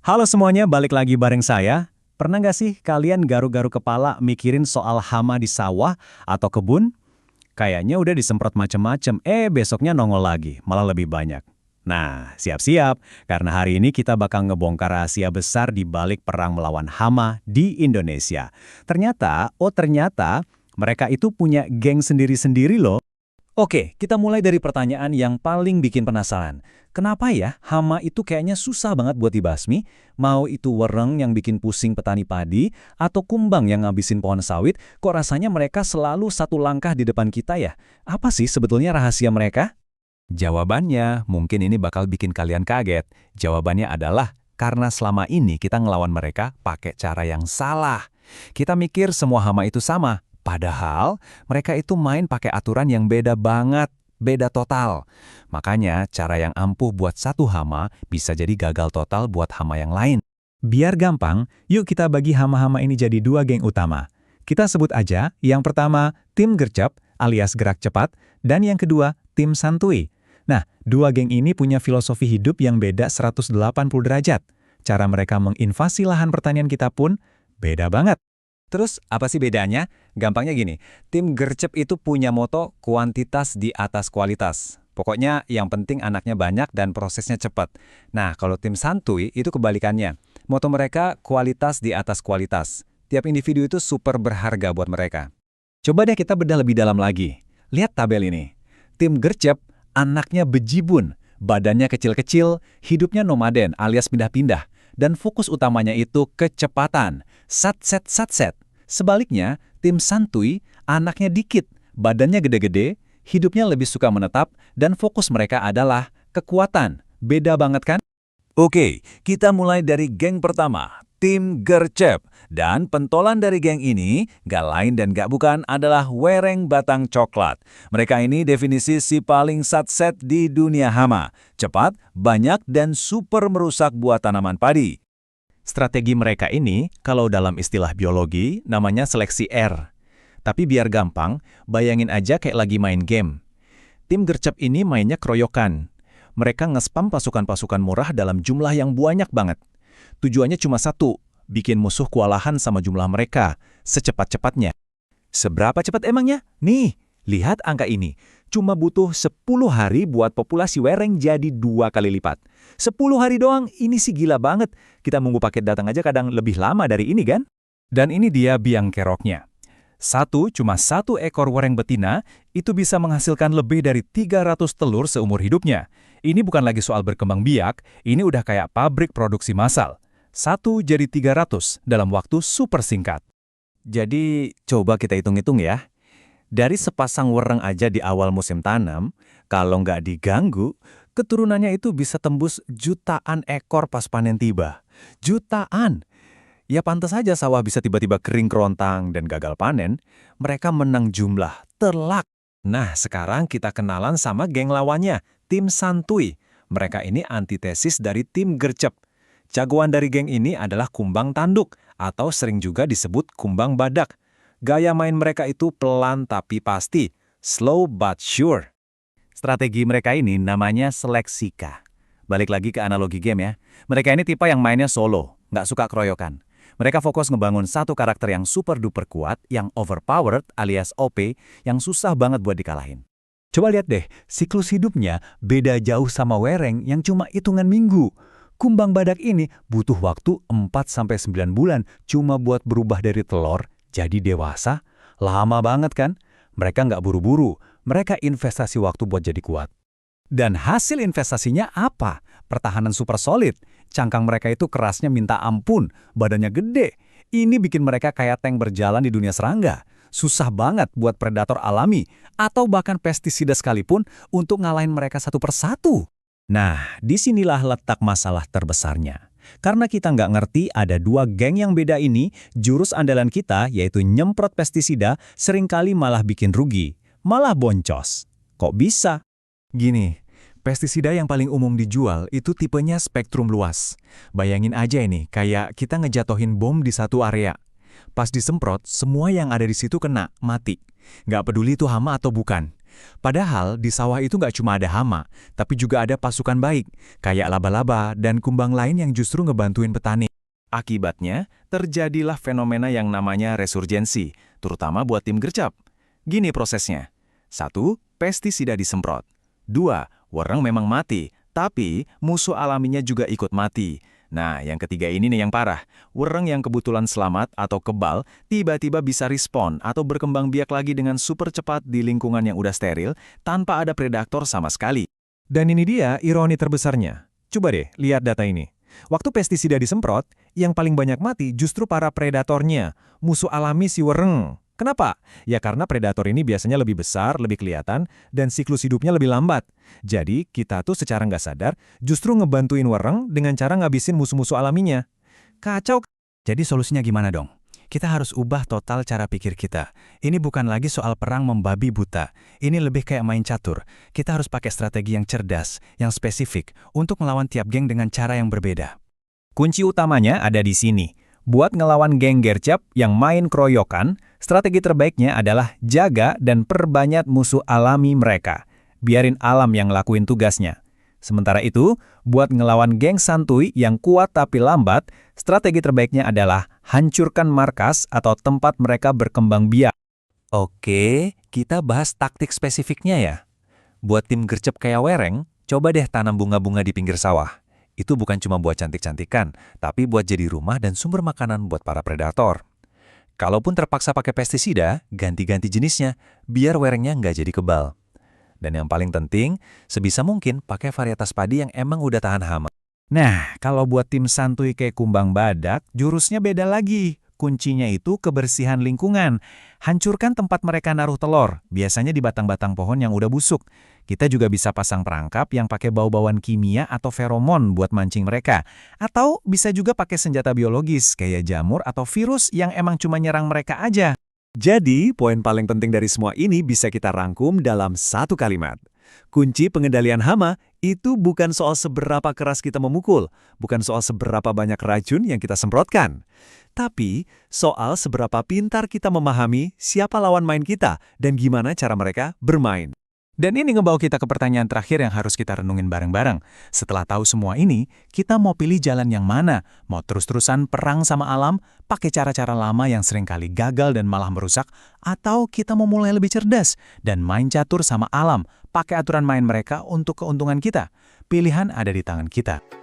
Halo semuanya, balik lagi bareng saya. Pernah nggak sih kalian garuk-garuk kepala mikirin soal hama di sawah atau kebun? Kayaknya udah disemprot macem-macem, besoknya nongol lagi, malah lebih banyak. Nah, siap-siap, karena hari ini kita bakal ngebongkar rahasia besar di balik perang melawan hama di Indonesia. Ternyata mereka itu punya geng sendiri-sendiri loh. Oke, kita mulai dari pertanyaan yang paling bikin penasaran. Kenapa ya hama itu kayaknya susah banget buat dibasmi? Mau itu wereng yang bikin pusing petani padi, atau kumbang yang ngabisin pohon sawit, kok rasanya mereka selalu satu langkah di depan kita ya? Apa sih sebetulnya rahasia mereka? Jawabannya, mungkin ini bakal bikin kalian kaget. Jawabannya adalah karena selama ini kita ngelawan mereka pakai cara yang salah. Kita mikir semua hama itu sama, padahal mereka itu main pakai aturan yang beda banget, beda total. Makanya cara yang ampuh buat satu hama bisa jadi gagal total buat hama yang lain. Biar gampang, yuk kita bagi hama-hama ini jadi dua geng utama. Kita sebut aja, yang pertama, tim gercep alias gerak cepat, dan yang kedua, tim santuy. Nah, dua geng ini punya filosofi hidup yang beda 180 derajat. Cara mereka menginvasi lahan pertanian kita pun beda banget. Terus apa sih bedanya? Gampangnya gini, tim gercep itu punya moto kuantitas di atas kualitas. Pokoknya yang penting anaknya banyak dan prosesnya cepat. Nah, kalau tim santuy itu kebalikannya. Moto mereka kualitas di atas kualitas. Tiap individu itu super berharga buat mereka. Coba deh kita bedah lebih dalam lagi. Lihat tabel ini. Tim gercep, anaknya bejibun, badannya kecil-kecil, hidupnya nomaden alias pindah-pindah, dan fokus utamanya itu kecepatan. Sat-set. Sebaliknya, tim santuy, anaknya dikit, badannya gede-gede, hidupnya lebih suka menetap, dan fokus mereka adalah kekuatan. Beda banget kan? Oke, kita mulai dari geng pertama, tim gercep. Dan pentolan dari geng ini, gak lain dan gak bukan adalah wereng batang coklat. Mereka ini definisi si paling satset di dunia hama. Cepat, banyak, dan super merusak buat tanaman padi. Strategi mereka ini, kalau dalam istilah biologi, namanya seleksi R. Tapi biar gampang, bayangin aja kayak lagi main game. Tim gercep ini mainnya keroyokan. Mereka nge-spam pasukan-pasukan murah dalam jumlah yang banyak banget. Tujuannya cuma satu, bikin musuh kewalahan sama jumlah mereka, secepat-cepatnya. Seberapa cepat emangnya? Nih, lihat angka ini. Cuma butuh 10 hari buat populasi wereng jadi 2 kali lipat. 10 hari doang, ini sih gila banget. Kita nunggu paket datang aja kadang lebih lama dari ini kan? Dan ini dia biang keroknya. Cuma satu ekor wereng betina, itu bisa menghasilkan lebih dari 300 telur seumur hidupnya. Ini bukan lagi soal berkembang biak, ini udah kayak pabrik produksi massal. 1 jadi 300 dalam waktu super singkat. Jadi, coba kita hitung-hitung ya. Dari sepasang wereng aja di awal musim tanam, kalau nggak diganggu, keturunannya itu bisa tembus jutaan ekor pas panen tiba. Jutaan! Ya pantas saja sawah bisa tiba-tiba kering kerontang dan gagal panen, mereka menang jumlah, telak. Nah, sekarang kita kenalan sama geng lawannya, tim santuy. Mereka ini antitesis dari tim gercep. Jagoan dari geng ini adalah kumbang tanduk, atau sering juga disebut kumbang badak. Gaya main mereka itu pelan tapi pasti, slow but sure. Strategi mereka ini namanya seleksika. Balik lagi ke analogi game ya. Mereka ini tipe yang mainnya solo, nggak suka keroyokan. Mereka fokus ngebangun satu karakter yang super duper kuat, yang overpowered alias OP, yang susah banget buat dikalahin. Coba lihat deh, siklus hidupnya beda jauh sama wereng yang cuma hitungan minggu. Kumbang badak ini butuh waktu 4-9 bulan cuma buat berubah dari telur jadi dewasa. Lama banget kan? Mereka nggak buru-buru, mereka investasi waktu buat jadi kuat. Dan hasil investasinya apa? Pertahanan super solid. Cangkang mereka itu kerasnya minta ampun, badannya gede. Ini bikin mereka kayak tank berjalan di dunia serangga. Susah banget buat predator alami, atau bahkan pestisida sekalipun untuk ngalahin mereka satu persatu. Nah, disinilah letak masalah terbesarnya. Karena kita nggak ngerti ada dua geng yang beda ini, jurus andalan kita yaitu nyemprot pestisida seringkali malah bikin rugi, malah boncos. Kok bisa? Gini, pestisida yang paling umum dijual itu tipenya spektrum luas. Bayangin aja ini, kayak kita ngejatohin bom di satu area. Pas disemprot, semua yang ada di situ kena, mati. Nggak peduli itu hama atau bukan. Padahal di sawah itu nggak cuma ada hama, tapi juga ada pasukan baik, kayak laba-laba dan kumbang lain yang justru ngebantuin petani. Akibatnya, terjadilah fenomena yang namanya resurgensi, terutama buat tim gercep. Gini prosesnya. 1. Pestisida disemprot. 2. Wereng memang mati, tapi musuh alaminya juga ikut mati. Nah, yang ketiga ini nih yang parah. Wereng yang kebetulan selamat atau kebal, tiba-tiba bisa respon atau berkembang biak lagi dengan super cepat di lingkungan yang udah steril, tanpa ada predator sama sekali. Dan ini dia ironi terbesarnya. Coba deh, lihat data ini. Waktu pestisida disemprot, yang paling banyak mati justru para predatornya, musuh alami si wereng. Kenapa? Ya karena predator ini biasanya lebih besar, lebih kelihatan, dan siklus hidupnya lebih lambat. Jadi, kita tuh secara nggak sadar justru ngebantuin wereng dengan cara ngabisin musuh-musuh alaminya. Kacau. Jadi solusinya gimana dong? Kita harus ubah total cara pikir kita. Ini bukan lagi soal perang membabi buta. Ini lebih kayak main catur. Kita harus pakai strategi yang cerdas, yang spesifik, untuk melawan tiap geng dengan cara yang berbeda. Kunci utamanya ada di sini. Buat ngelawan geng gercep yang main keroyokan, strategi terbaiknya adalah jaga dan perbanyak musuh alami mereka. Biarin alam yang lakuin tugasnya. Sementara itu, buat ngelawan geng santuy yang kuat tapi lambat, strategi terbaiknya adalah hancurkan markas atau tempat mereka berkembang biak. Oke, kita bahas taktik spesifiknya ya. Buat tim gercep kayak wereng, coba deh tanam bunga-bunga di pinggir sawah. Itu bukan cuma buat cantik-cantikan, tapi buat jadi rumah dan sumber makanan buat para predator. Kalaupun terpaksa pakai pestisida, ganti-ganti jenisnya, biar werengnya nggak jadi kebal. Dan yang paling penting, sebisa mungkin pakai varietas padi yang emang udah tahan hama. Nah, kalau buat tim santuy kayak kumbang badak, jurusnya beda lagi. Kuncinya itu kebersihan lingkungan. Hancurkan tempat mereka naruh telur, biasanya di batang-batang pohon yang udah busuk. Kita juga bisa pasang perangkap yang pakai bau-bauan kimia atau feromon buat mancing mereka. Atau bisa juga pakai senjata biologis kayak jamur atau virus yang emang cuma nyerang mereka aja. Jadi, poin paling penting dari semua ini bisa kita rangkum dalam satu kalimat. Kunci pengendalian hama itu bukan soal seberapa keras kita memukul, bukan soal seberapa banyak racun yang kita semprotkan, tapi soal seberapa pintar kita memahami siapa lawan main kita dan gimana cara mereka bermain. Dan ini ngebawa kita ke pertanyaan terakhir yang harus kita renungin bareng-bareng. Setelah tahu semua ini, kita mau pilih jalan yang mana? Mau terus-terusan perang sama alam, pakai cara-cara lama yang seringkali gagal dan malah merusak, atau kita mau mulai lebih cerdas dan main catur sama alam, pakai aturan main mereka untuk keuntungan kita? Pilihan ada di tangan kita.